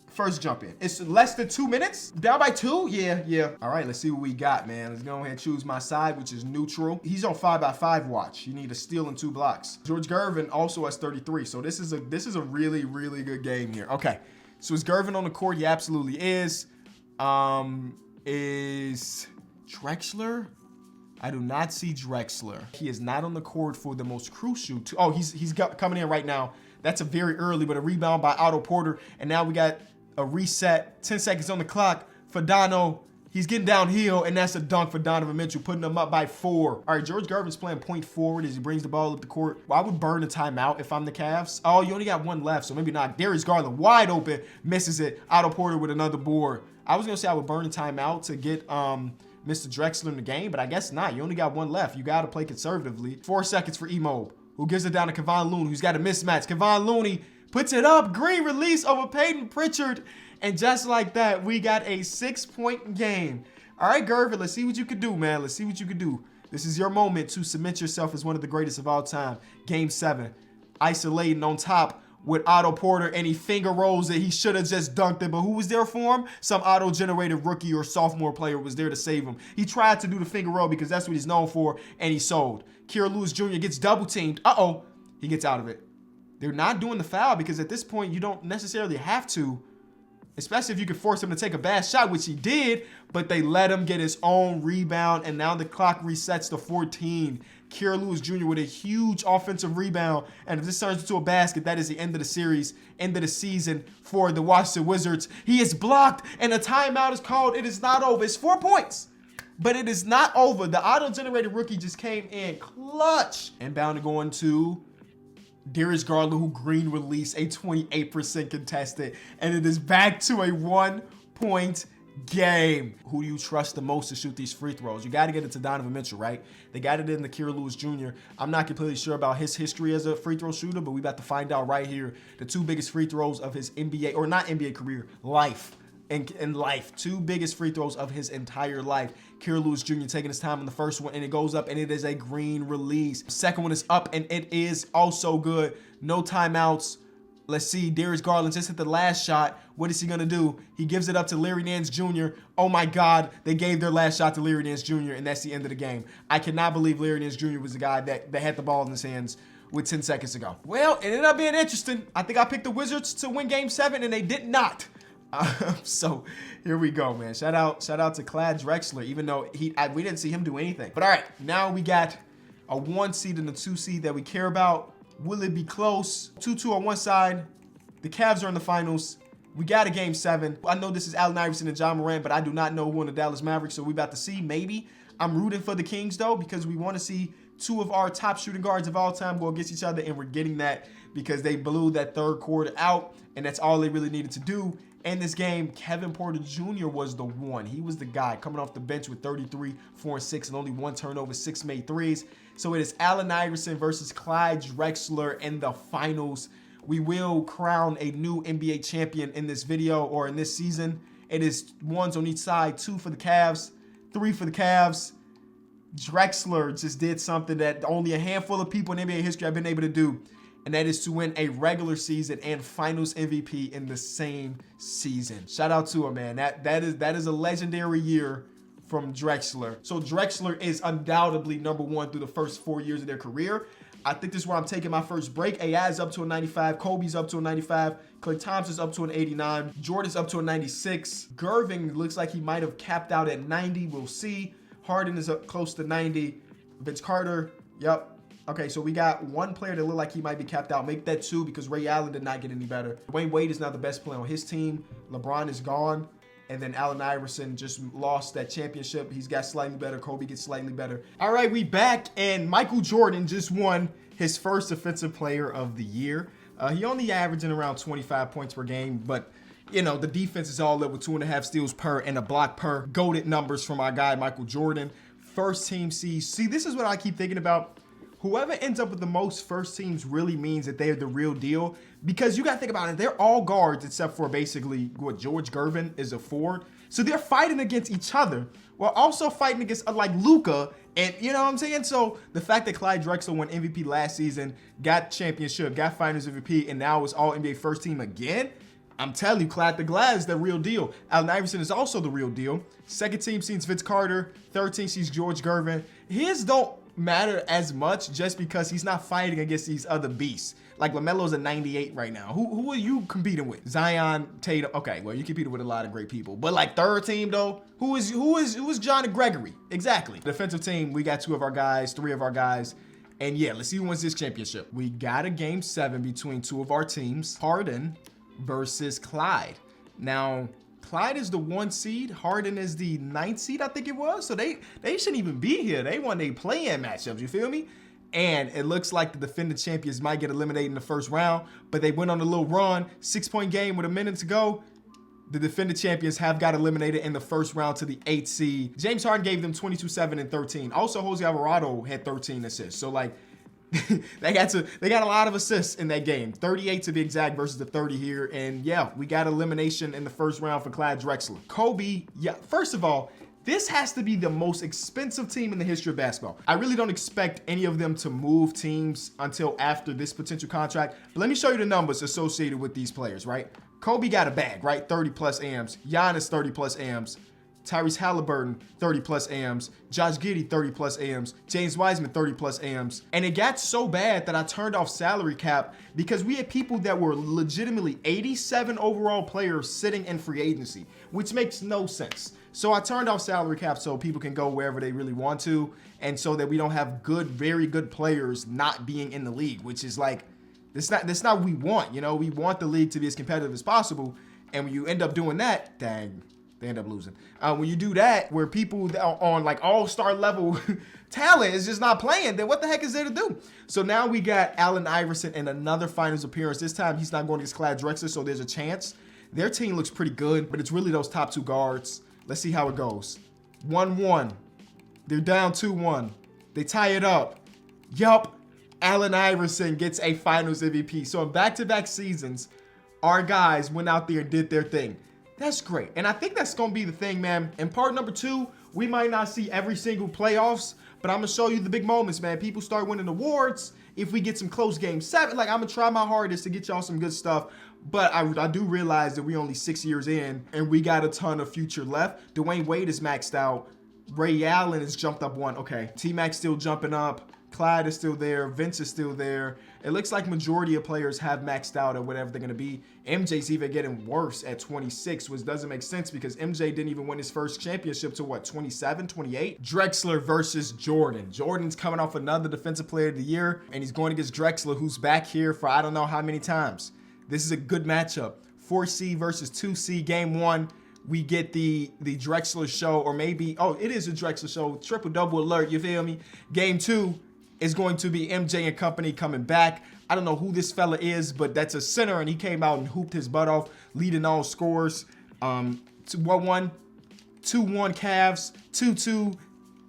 Speaker 1: First jump in. It's less than 2 minutes. Down by 2? Yeah. All right, let's see what we got, man. Let's go ahead and choose my side, which is neutral. He's on 5x5 watch. You need a steal and 2 blocks. George Gervin also has 33. So this is a really, really good game here. Okay. So is Gervin on the court? He absolutely is. Is Drexler? I do not see Drexler. He is not on the court for the most crucial. Oh, he's coming in right now. That's a very early, but a rebound by Otto Porter. And now we got a reset, 10 seconds on the clock for Dono. He's getting downhill, and that's a dunk for Donovan Mitchell, putting them up by 4. All right, George Gervin's playing point forward as he brings the ball up the court. Well, I would burn a timeout if I'm the Cavs. Oh, you only got 1 left, so maybe not. Darius Garland wide open, misses it. Otto Porter with another board. I was going to say I would burn a timeout to get Mr. Drexler in the game, but I guess not. You only got 1 left. You got to play conservatively. 4 seconds for Emo, who gives it down to Kevon Looney, who's got a mismatch. Kevon Looney puts it up. Green release over Peyton Pritchard. And just like that, we got a 6-point game. All right, Gervin, let's see what you can do, man. Let's see what you can do. This is your moment to cement yourself as one of the greatest of all time. Game 7. Isolating on top with Otto Porter, and he finger rolls it. He should have just dunked it, but who was there for him? Some auto-generated rookie or sophomore player was there to save him. He tried to do the finger roll because that's what he's known for, and he sold. Kira Lewis Jr. gets double-teamed. Uh-oh. He gets out of it. They're not doing the foul because at this point, you don't necessarily have to, especially if you could force him to take a bad shot, which he did, but they let him get his own rebound, and now the clock resets to 14. Kira Lewis Jr. with a huge offensive rebound, and if this turns into a basket, that is the end of the series, end of the season for the Washington Wizards. He is blocked, and a timeout is called. It is not over. It's 4 points, but it is not over. The auto-generated rookie just came in clutch. Inbound going to Darius Garland, who green release, a 28% contested, and it is back to a 1-point game. Who do you trust the most to shoot these free throws? You got to get it to Donovan Mitchell, right? They got it in the Kira Lewis Jr. I'm not completely sure about his history as a free throw shooter, but we about to find out right here. The 2 biggest free throws of his NBA, or not NBA career, life. In life, 2 biggest free throws of his entire life. Kira Lewis Jr. taking his time on the first one, and it goes up, and it is a green release. Second one is up, and it is also good. No timeouts. Let's see, Darius Garland just hit the last shot. What is he gonna do? He gives it up to Larry Nance Jr. Oh my God, they gave their last shot to Larry Nance Jr., and that's the end of the game. I cannot believe Larry Nance Jr. was the guy that had the ball in his hands with 10 seconds to go. Well, it ended up being interesting. I think I picked the Wizards to win Game 7, and they did not. So here we go, man. Shout out to Clad Drexler, even though we didn't see him do anything. But all right, now we got a 1 seed and a 2 seed that we care about. Will it be close? 2-2 on one side. The Cavs are in the finals. We got a Game 7. I know this is Allen Iverson and John Morant, but I do not know who on the Dallas Mavericks, so we about to see. Maybe. I'm rooting for the Kings, though, because we want to see 2 of our top shooting guards of all time go against each other, and we're getting that because they blew that third quarter out, and that's all they really needed to do. In this game, Kevin Porter Jr. was the one. He was the guy coming off the bench with 33, 4 and 6, and only 1 turnover, 6 made threes. So it is Allen Iverson versus Clyde Drexler in the finals. We will crown a new NBA champion in this video or in this season. It is 1s on each side, 2 for the Cavs, 3 for the Cavs. Drexler just did something that only a handful of people in NBA history have been able to do, and that is to win a regular season and finals MVP in the same season. Shout out to him, man. That is a legendary year from Drexler. So Drexler is undoubtedly #1 through the first 4 years of their career. I think this is where I'm taking my first break. AI's up to a 95. Kobe's up to a 95. Klay Thompson's up to an 89. Jordan's up to a 96. Gervin looks like he might have capped out at 90. We'll see. Harden is up close to 90. Vince Carter, yep. Okay, so we got one player that looked like he might be capped out. Make that 2 because Ray Allen did not get any better. Dwayne Wade is now the best player on his team. LeBron is gone. And then Allen Iverson just lost that championship. He's got slightly better. Kobe gets slightly better. All right, we back, and Michael Jordan just won his first Defensive Player of the Year. He only averaging around 25 points per game, but you know, the defense is all up with 2.5 steals per and a block per. Goated numbers from our guy, Michael Jordan. First team C. See, this is what I keep thinking about. whoever ends up with the most first teams really means that they're the real deal, because you got to think about it. They're all guards except for basically what George Gervin is a forward. So they're fighting against each other while also fighting against like Luka. And you know what I'm saying? So the fact that Clyde Drexler won MVP last season, got championship, got finals MVP, and now is all NBA first team again, I'm telling you, Clyde the Glad is the real deal. Allen Iverson is also the real deal. Second team sees Vince Carter. Third team sees George Gervin. His don't matter as much just because he's not fighting against these other beasts. Like LaMelo's a 98 right now. Who are you competing with? Zion, Tatum. Okay, well, you competed with a lot of great people. But like third team though, who is John and Gregory? Exactly. Defensive team, we got 2 of our guys, 3 of our guys. And yeah, let's see who wins this championship. We got a game 7 between 2 of our teams. Harden versus Clyde. Now, Clyde is the 1 seed. Harden is the 9th seed, I think it was. So they shouldn't even be here. They won their play-in matchups, you feel me? And it looks like the defending champions might get eliminated in the first round, but they went on a little run, 6-point game with a minute to go. The defending champions have got eliminated in the first round to the 8th seed. James Harden gave them 22, 7, and 13. Also, Jose Alvarado had 13 assists. So like, they got a lot of assists in that game, 38 to be exact versus the 30 here. And yeah, we got elimination in the first round for Clyde Drexler. Kobe, yeah, first of all, this has to be the most expensive team in the history of basketball. I really don't expect any of them to move teams until after this potential contract. But let me show you the numbers associated with these players, right? Kobe got a bag, right? 30 plus AMs. Giannis, 30 plus AMs. Tyrese Halliburton, 30 plus AMs. Josh Giddey, 30 plus AMs. James Wiseman, 30 plus AMs. And it got so bad that I turned off salary cap because we had people that were legitimately 87 overall players sitting in free agency, which makes no sense. So I turned off salary cap so people can go wherever they really want to, and so that we don't have good, very good players not being in the league, which is like, that's not what we want. You know, we want the league to be as competitive as possible. And when you end up doing that, dang, they end up losing. When you do that, where people that are on like all-star level talent is just not playing, then what the heck is there to do? So now we got Allen Iverson in another finals appearance. This time he's not going against Clyde Drexler, so there's a chance. Their team looks pretty good, but it's really those top 2 guards. Let's see how it goes. 1-1. They're down 2-1. They tie it up. Yup. Allen Iverson gets a finals MVP. So in back-to-back seasons, our guys went out there and did their thing. That's great. And I think that's going to be the thing, man. In part number 2, we might not see every single playoffs, but I'm going to show you the big moments, man. People start winning awards. If we get some close game 7, like I'm going to try my hardest to get y'all some good stuff. But I do realize that we only 6 years in and we got a ton of future left. Dwayne Wade is maxed out. Ray Allen has jumped up 1. Okay, T-Mac's still jumping up. Clyde is still there. Vince is still there. It looks like majority of players have maxed out at whatever they're going to be. MJ's even getting worse at 26, which doesn't make sense because MJ didn't even win his first championship to what, 27, 28? Drexler versus Jordan. Jordan's coming off another defensive player of the year, and he's going against Drexler, who's back here for I don't know how many times. This is a good matchup. 4C versus 2C, game 1. We get the Drexler show, or maybe, oh, it is a Drexler show. Triple-double alert, you feel me? Game 2 is going to be MJ and company coming back. I don't know who this fella is, but that's a center, and he came out and hooped his butt off, leading all scores. 1-1, 2-1 Cavs, 2-2,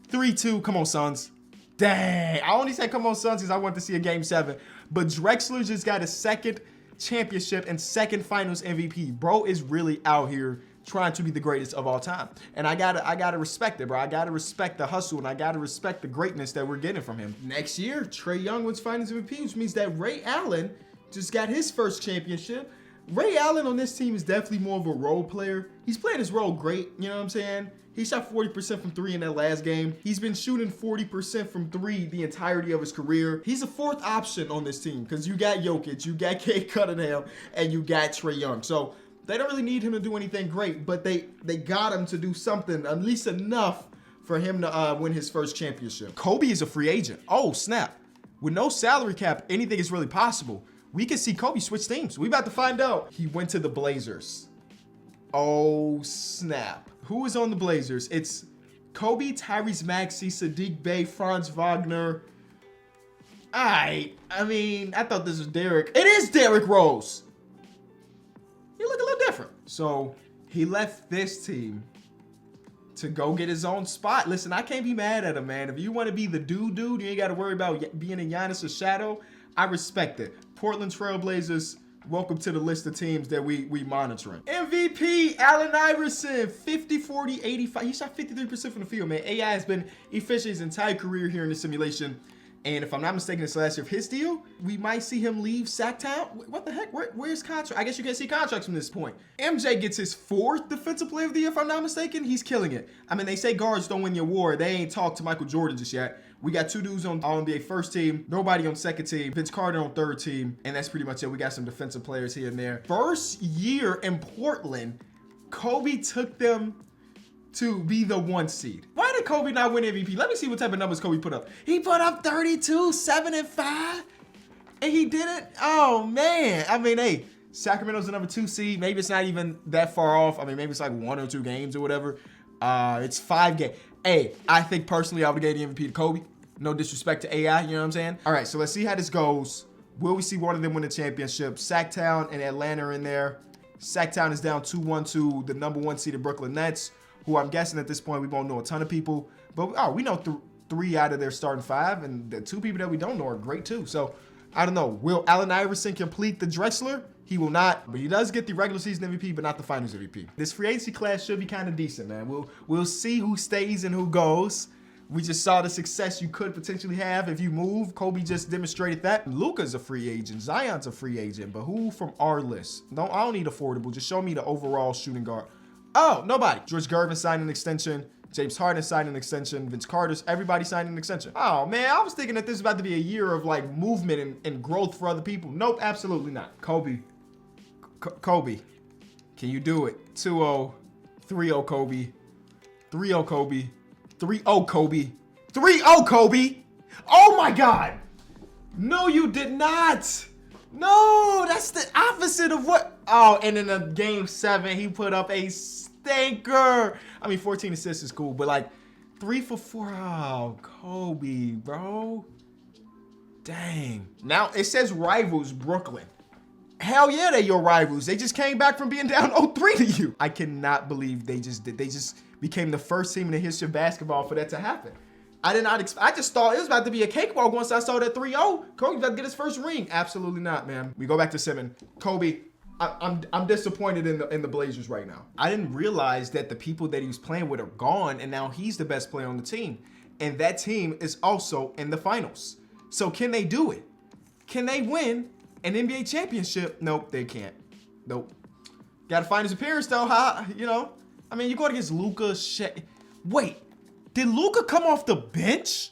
Speaker 1: 3-2. Come on, Suns. Dang. I only said come on, Suns because I want to see a game 7. But Drexler just got a second championship and second finals MVP. Bro is really out here trying to be the greatest of all time. And I gotta respect it, bro. I gotta respect the hustle, and I gotta respect the greatness that we're getting from him. Next year, Trae Young wins finals MVP, which means that Ray Allen just got his first championship. Ray Allen on this team is definitely more of a role player. He's playing his role great, you know what I'm saying? He shot 40% from 3 in that last game. He's been shooting 40% from 3 the entirety of his career. He's a 4th option on this team because you got Jokic, you got Cade Cunningham, and you got Trae Young. So they don't really need him to do anything great, but they got him to do something, at least enough for him to win his first championship. Kobe is a free agent. Oh, snap. With no salary cap, anything is really possible. We can see Kobe switch teams. We about to find out. He went to the Blazers. Oh, snap. Who is on the Blazers? It's Kobe, Tyrese Maxey, Sadiq Bey, Franz Wagner. I mean, I thought this was Derrick. It is Derrick Rose. He look a little different. So he left this team to go get his own spot. Listen, I can't be mad at him, man. If you want to be the dude, you ain't got to worry about being in Giannis' shadow. I respect it. Portland Trailblazers, welcome to the list of teams that we monitoring. MVP, Allen Iverson, 50, 40, 85. He shot 53% from the field, man. AI has been efficient his entire career here in the simulation. And if I'm not mistaken, this last year of his deal, we might see him leave Sacktown. What the heck? Where's contract? I guess you can't see contracts from this point. MJ gets his 4th Defensive Player of the Year, if I'm not mistaken. He's killing it. I mean, they say guards don't win the award. They ain't talked to Michael Jordan just yet. We got 2 dudes on All-NBA first team, nobody on second team, Vince Carter on third team, and that's pretty much it. We got some defensive players here and there. First year in Portland, Kobe took them to be the 1 seed. Why did Kobe not win MVP? Let me see what type of numbers Kobe put up. He put up 32, 7, and 5, and he did it. Oh man. I mean, hey, Sacramento's the number 2 seed. Maybe it's not even that far off. I mean, maybe it's like 1 or 2 games or whatever. It's 5 games. Hey, I think personally I would give the MVP to Kobe. No disrespect to AI, you know what I'm saying? All right, so let's see how this goes. Will we see one of them win the championship? Sacktown and Atlanta are in there. Sacktown is down 2-1 to the number 1 seed, the Brooklyn Nets, who I'm guessing at this point we won't know a ton of people. But we know 3 out of their starting 5, and the 2 people that we don't know are great too. So I don't know. Will Allen Iverson complete the Drexler? He will not, but he does get the regular season MVP, but not the finals MVP. This free agency class should be kind of decent, man. We'll see who stays and who goes. We just saw the success you could potentially have if you move. Kobe just demonstrated that. Luka's a free agent. Zion's a free agent. But who from our list? No, I don't need affordable. Just show me the overall shooting guard. Oh, nobody. George Gervin signed an extension. James Harden signed an extension. Vince Carter's, everybody signed an extension. Oh, man, I was thinking that this was about to be a year of, like, movement and growth for other people. Nope, absolutely not. Kobe, can you do it? 2-0, 3-0 Kobe, 3-0 Kobe, 3-0 Kobe, 3-0 Kobe. Oh, my God. No, you did not. No, that's the opposite of what. Oh, and in the game 7, he put up a stinker. I mean, 14 assists is cool, but like 3 for 4. Oh, Kobe, bro. Dang. Now it says rivals Brooklyn. Hell yeah, they're your rivals. They just came back from being down 0-3 to you. I cannot believe they just did. They just became the first team in the history of basketball for that to happen. I did not expect. I just thought it was about to be a cakewalk once I saw that 3-0. Kobe's about to get his first ring. Absolutely not, man. We go back to 7. Kobe, I'm disappointed in the Blazers right now. I didn't realize that the people that he was playing with are gone, and now he's the best player on the team. And that team is also in the finals. So can they do it? Can they win an NBA championship? Nope, they can't. Nope. Got to find his appearance though, huh? You know, I mean, you go against Luka. Wait, did Luka come off the bench?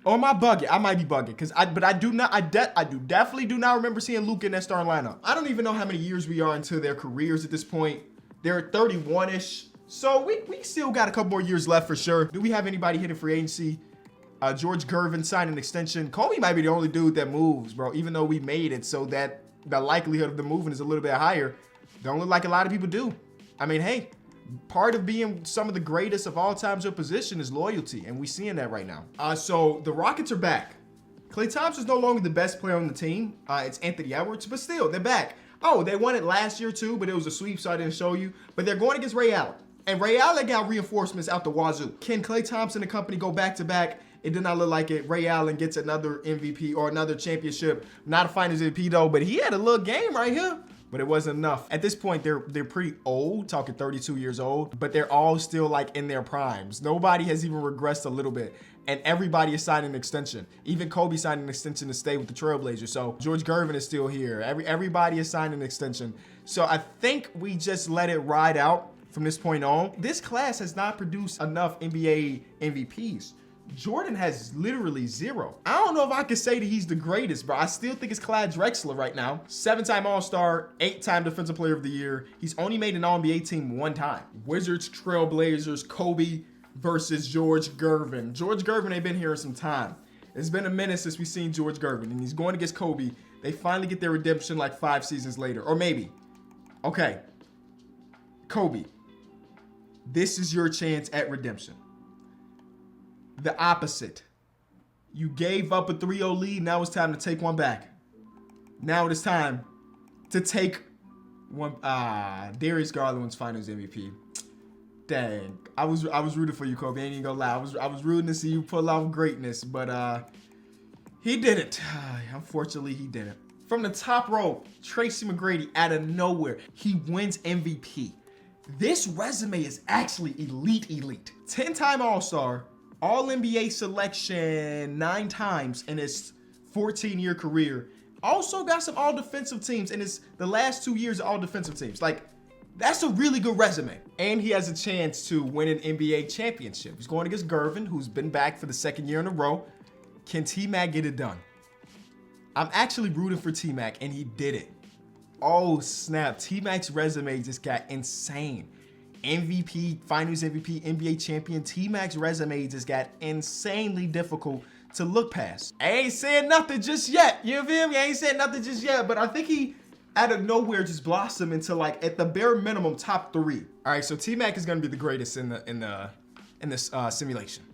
Speaker 1: Or am I bugging? I might be bugging, but I definitely do not remember seeing Luka in that starting lineup. I don't even know how many years we are into their careers at this point. They're 31-ish, so we still got a couple more years left for sure. Do we have anybody hitting free agency? George Gervin signed an extension. Kobe might be the only dude that moves, bro, even though we made it so that the likelihood of the moving is a little bit higher. Don't look like a lot of people do. I mean, hey, part of being some of the greatest of all times your position is loyalty, and we're seeing that right now. So the Rockets are back. Klay Thompson's no longer the best player on the team. It's Anthony Edwards, but still, they're back. Oh, they won it last year too, but it was a sweep, so I didn't show you. But they're going against Ray Allen. And Ray Allen got reinforcements out the wazoo. Can Klay Thompson and company go back-to-back? It did not look like it. Ray Allen gets another MVP or another championship. Not a finals MVP though, but he had a little game right here. But it wasn't enough. At this point, they're pretty old, talking 32 years old, but they're all still like in their primes. Nobody has even regressed a little bit. And everybody is signing an extension. Even Kobe signed an extension to stay with the Trailblazers. So George Gervin is still here. Everybody is signing an extension. So I think we just let it ride out from this point on. This class has not produced enough NBA MVPs. Jordan has literally 0. I don't know if I could say that he's the greatest, bro. I still think it's Clyde Drexler right now. 7-time All-Star, 8-time Defensive Player of the Year. He's only made an All-NBA team 1 time. Wizards, Trailblazers, Kobe versus George Gervin. George Gervin ain't been here in some time. It's been a minute since we've seen George Gervin, and he's going against Kobe. They finally get their redemption like 5 seasons later, or maybe. Okay, Kobe, this is your chance at redemption. The opposite. You gave up a 3-0 lead. Now it's time to take one back. Now it is time to take one. Darius Garland wins Finals MVP. Dang, I was rooting for you, Kobe. I ain't even gonna lie. I was rooting to see you pull off greatness, but he didn't. Unfortunately, he didn't. From the top row, Tracy McGrady out of nowhere, he wins MVP. This resume is actually elite. 10-time All-Star, All-NBA selection 9 times in his 14-year career. Also got some all-defensive teams in the last 2 years of all-defensive teams. Like, that's a really good resume. And he has a chance to win an NBA championship. He's going against Gervin, who's been back for the 2nd year in a row. Can T-Mac get it done? I'm actually rooting for T-Mac, and he did it. Oh, snap. T-Mac's resume just got insane. MVP, Finals MVP, NBA champion. T-Mac's resume just got insanely difficult to look past. I ain't saying nothing just yet. You feel me? I ain't saying nothing just yet, but I think he, out of nowhere, just blossomed into, like, at the bare minimum, top 3. All right, so T-Mac is going to be the greatest in this simulation.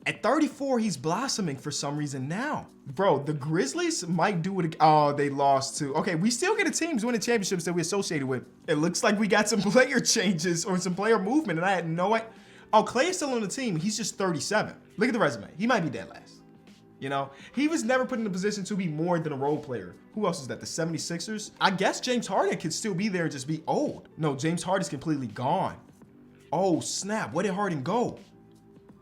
Speaker 1: At 34, he's blossoming for some reason now. Bro, the Grizzlies might do it. Oh, they lost to. Okay, we still get the teams winning championships that we associated with. It looks like we got some player changes or some player movement, and I had no idea. Oh, Clay is still on the team. He's just 37. Look at the resume. He might be dead last. You know, he was never put in a position to be more than a role player. Who else is that? The 76ers? I guess James Harden could still be there and just be old. No, James Harden's completely gone. Oh, snap. Where did Harden go?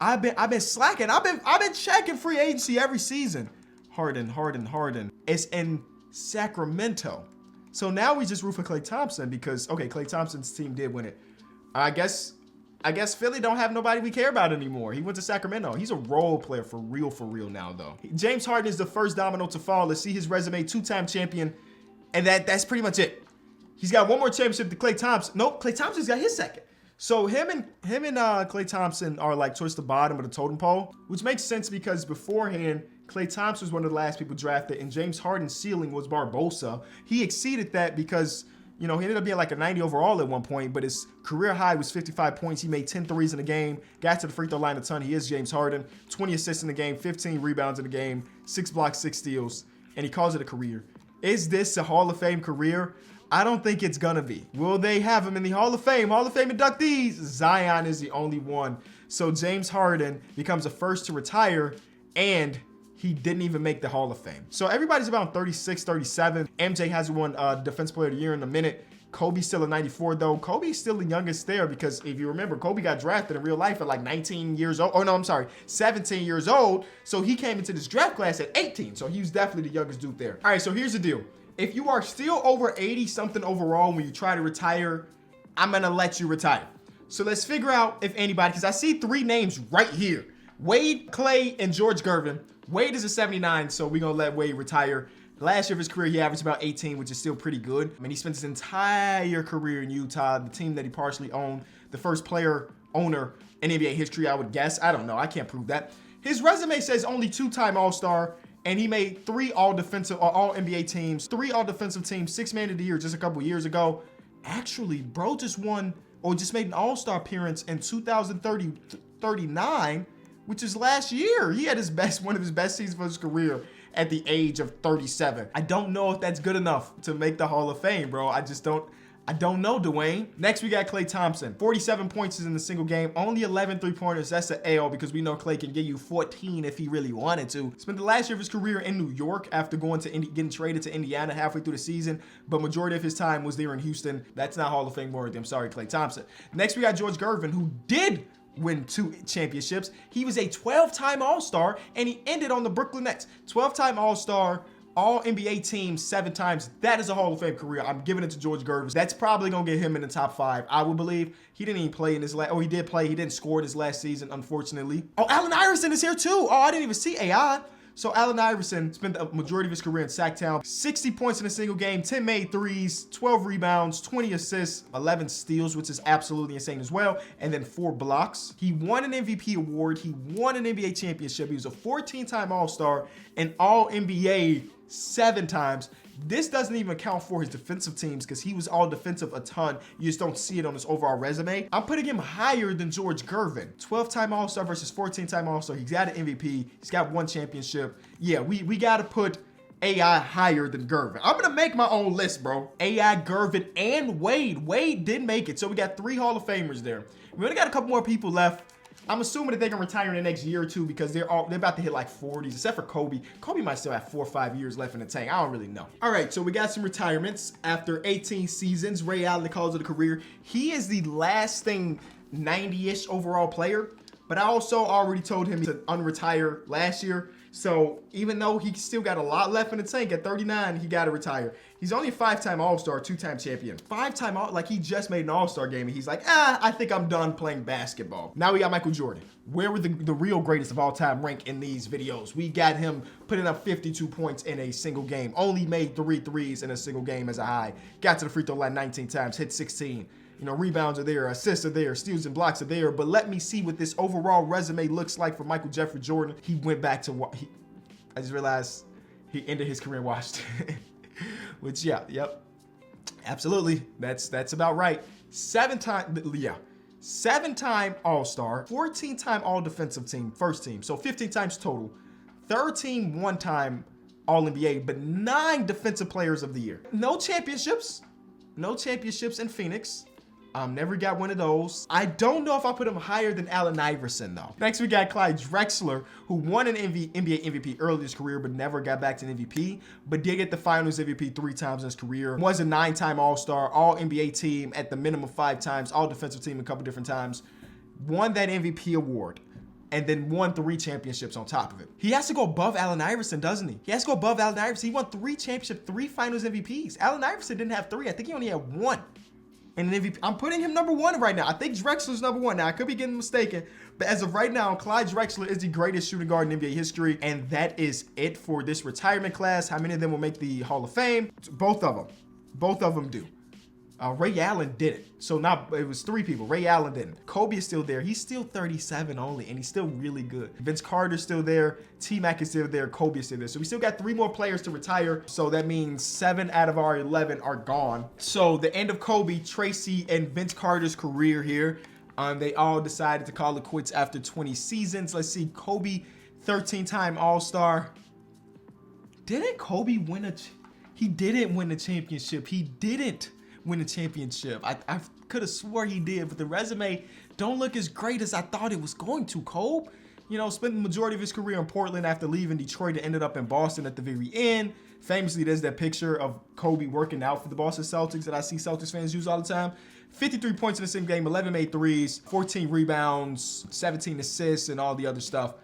Speaker 1: I've been slacking. I've been checking free agency every season. Harden. It's in Sacramento. So now we just root for Klay Thompson because, okay, Klay Thompson's team did win it. I guess Philly don't have nobody we care about anymore. He went to Sacramento. He's a role player for real now, though. James Harden is the first domino to fall. Let's see his resume, 2-time champion. And that's pretty much it. He's got one more championship to Klay Thompson. Nope, Klay Thompson's got his 2nd. So him and Klay Thompson are like towards the bottom of the totem pole, which makes sense because beforehand, Klay Thompson was one of the last people drafted, and James Harden's ceiling was Barbosa. He exceeded that because, you know, he ended up being like a 90 overall at one point, but his career high was 55 points. He made 10 threes in the game, got to the free throw line a ton. He is James Harden. 20 assists in the game, 15 rebounds in the game, 6 blocks, 6 steals, and he calls it a career. Is this a Hall of Fame career? I don't think it's gonna be. Will they have him in the Hall of Fame? Hall of Fame inductees, Zion is the only one. So James Harden becomes the first to retire, and he didn't even make the Hall of Fame. So everybody's about 36, 37. MJ hasn't won Defense Player of the Year in a minute. Kobe's still a 94, though. Kobe's still the youngest there because if you remember, Kobe got drafted in real life at like 19 years old. Oh, no, I'm sorry, 17 years old. So he came into this draft class at 18. So he was definitely the youngest dude there. All right, so here's the deal. If you are still over 80 something overall when you try to retire, I'm gonna let you retire. So let's figure out if anybody, because I see 3 names right here. Wade, Clay, and George Gervin. Wade is a 79, so we're gonna let Wade retire. Last year of his career, he averaged about 18, which is still pretty good. I mean, he spent his entire career in Utah, the team that he partially owned, the first player owner in NBA history, I would guess. I don't know, I can't prove that. His resume says only 2-time All-Star, and he made 3 all-defensive or all-NBA teams, 3 all-defensive teams, 6 Man of the Year just a couple years ago. Actually, bro just won or just made an All-Star appearance in 2039, which is last year. He had one of his best seasons of his career at the age of 37. I don't know if that's good enough to make the Hall of Fame, bro. I don't know, Dwayne. Next, we got Klay Thompson. 47 points in the single game. Only 11 3-pointers. That's an L because we know Klay can give you 14 if he really wanted to. Spent the last year of his career in New York after going to getting traded to Indiana halfway through the season, but majority of his time was there in Houston. That's not Hall of Fame worthy. I'm sorry, Klay Thompson. Next, we got George Gervin, who did win 2 championships. He was a 12-time All-Star, and he ended on the Brooklyn Nets. 12-time All-Star, All-NBA team 7 times. That is a Hall of Fame career. I'm giving it to George Gervin. That's probably going to get him in the top 5, I would believe. He didn't even play in his last... Oh, he did play. He didn't score in his last season, unfortunately. Oh, Allen Iverson is here, too. Oh, I didn't even see AI. So Allen Iverson spent the majority of his career in Sacktown. 60 points in a single game, 10 made threes, 12 rebounds, 20 assists, 11 steals, which is absolutely insane as well, and then 4 blocks. He won an MVP award. He won an NBA championship. He was a 14-time All-Star and All-NBA 7 times. This doesn't even account for his defensive teams because he was all defensive a ton. You just don't see it on his overall resume. I'm putting him higher than George Gervin. 12-time All-Star versus 14-time All-Star. He's got an MVP. He's got 1 championship. Yeah, we got to put AI higher than Gervin. I'm gonna make my own list, bro. AI, Gervin, and Wade. Wade did make it, so we got 3 Hall of Famers there. We only got a couple more people left. I'm assuming that they can retire in the next year or two because they're about to hit like 40s, except for Kobe. Kobe might still have 4 or 5 years left in the tank. I don't really know. All right, so we got some retirements. After 18 seasons, Ray Allen calls it a career. He is the lasting 90-ish overall player, but I also already told him to unretire last year. So even though he still got a lot left in the tank at 39, he got to retire. He's only a 5-time All-Star, 2-time champion. 5-time All, like he just made an All-Star game and he's like, I think I'm done playing basketball. Now we got Michael Jordan. Where were the real greatest of all time rank in these videos? We got him putting up 52 points in a single game. Only made 3 threes in a single game as a high. Got to the free throw line 19 times, hit 16. You know, rebounds are there, assists are there, steals and blocks are there. But let me see what this overall resume looks like for Michael Jeffrey Jordan. He went back to I just realized he ended his career in Washington. Which, yep. Absolutely. That's about right. 7-time All-Star, 14-time All-Defensive Team, first team. So 15 times total. 3rd team, 1-time All-NBA, but 9 Defensive Players of the Year. No championships. No championships in Phoenix. Never got one of those. I don't know if I put him higher than Allen Iverson, though. Next, we got Clyde Drexler, who won an NBA MVP early in his career, but never got back to an MVP, but did get the Finals MVP 3 times in his career. Was a 9-time All-Star, All-NBA team at the minimum 5 times, All-Defensive Team a couple different times. Won that MVP award, and then won 3 championships on top of it. He has to go above Allen Iverson, doesn't he? He has to go above Allen Iverson. He won 3 championships, 3 Finals MVPs. Allen Iverson didn't have 3. I think he only had 1. And an MVP. I'm putting him number 1 right now. I think Drexler's number 1. Now, I could be getting mistaken, but as of right now, Clyde Drexler is the greatest shooting guard in NBA history, and that is it for this retirement class. How many of them will make the Hall of Fame? Both of them. Both of them do. Ray Allen didn't. So it was 3 people. Ray Allen didn't. Kobe is still there. He's still 37 only, and he's still really good. Vince Carter's still there. T-Mac is still there. Kobe is still there. So we still got 3 more players to retire. So that means 7 out of our 11 are gone. So the end of Kobe, Tracy, and Vince Carter's career here. They all decided to call it quits after 20 seasons. Let's see. Kobe, 13-time All-Star. Didn't Kobe win He didn't win the championship. He didn't win the championship. I could have swore he did, but the resume don't look as great as I thought it was going to. Kobe, you know, spent the majority of his career in Portland after leaving Detroit and ended up in Boston at the very end. Famously, there's that picture of Kobe working out for the Boston Celtics that I see Celtics fans use all the time. 53 points in the same game, 11 made threes, 14 rebounds, 17 assists, and all the other stuff.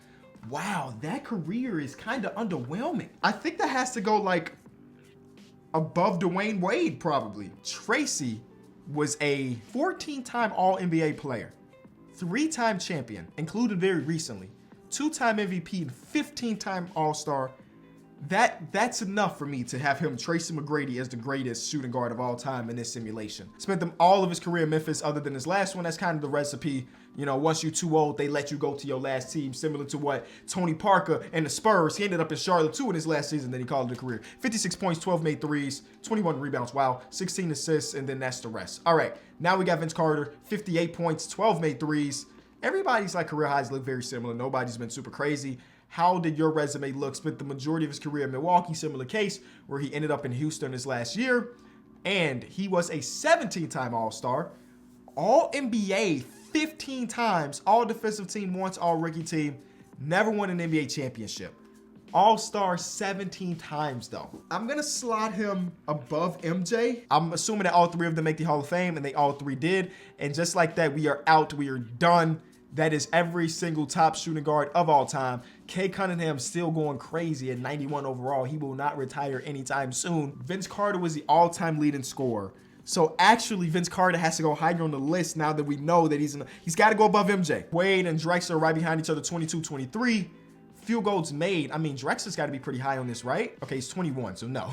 Speaker 1: Wow, that career is kind of underwhelming. I think that has to go like above Dwayne Wade, probably. Tracy was a 14-time All-NBA player, 3-time champion, included very recently, 2-time MVP, and 15-time All-Star. That's enough for me to have him, Tracy McGrady, as the greatest shooting guard of all time in this simulation. Spent all of his career in Memphis other than his last one. That's kind of the recipe. You know, once you're too old, they let you go to your last team, similar to what Tony Parker and the Spurs. He ended up in Charlotte too in his last season, then he called it a career. 56 points, 12 made threes, 21 rebounds, wow, 16 assists, and then that's the rest. All right, now we got Vince Carter, 58 points, 12 made threes. Everybody's like career highs look very similar. Nobody's been super crazy. How did your resume look? Spent the majority of his career in Milwaukee, similar case, where he ended up in Houston his last year. And he was a 17-time All-Star, All-NBA 15 times, All-Defensive Team once, All-Rookie Team. Never won an NBA championship. All-Star 17 times, though. I'm going to slot him above MJ. I'm assuming that all 3 of them make the Hall of Fame, and they all 3 did. And just like that, we are out. We are done. That is every single top shooting guard of all time. Kay Cunningham still going crazy at 91 overall. He will not retire anytime soon. Vince Carter was the all-time leading scorer. So actually, Vince Carter has to go higher on the list now that we know that he's got to go above MJ. Wade and Drexler are right behind each other, 22-23. Field goals made. I mean, Drexler's got to be pretty high on this, right? Okay, he's 21, so no.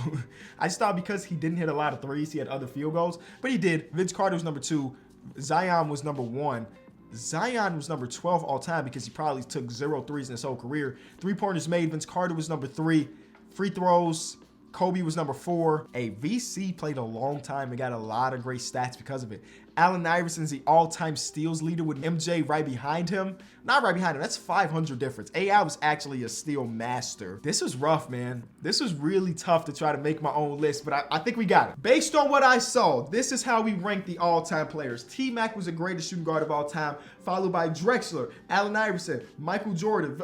Speaker 1: I just thought because he didn't hit a lot of threes, he had other field goals. But he did. Vince Carter was number 2. Zion was number 1. Zion was number 12 all time because he probably took 0 threes in his whole career. 3-pointers made. Vince Carter was number 3. Free throws, Kobe was number 4. A VC played a long time and got a lot of great stats because of it. Allen Iverson's the all-time steals leader with MJ right behind him. Not right behind him, that's 500 difference. AI was actually a steal master. This was rough, man. This was really tough to try to make my own list, but I think we got it. Based on what I saw, this is how we rank the all-time players. T-Mac was the greatest shooting guard of all time, followed by Drexler, Allen Iverson, Michael Jordan,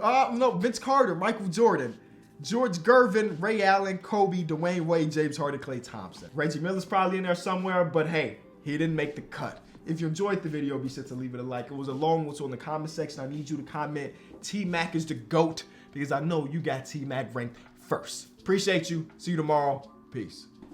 Speaker 1: Vince Carter, Michael Jordan, George Gervin, Ray Allen, Kobe, Dwayne Wade, James Harden, Klay Thompson. Reggie Miller's probably in there somewhere, but hey, he didn't make the cut. If you enjoyed the video, be sure to leave it a like. It was a long one, so in the comment section, I need you to comment T-Mac is the GOAT, because I know you got T-Mac ranked first. Appreciate you. See you tomorrow. Peace.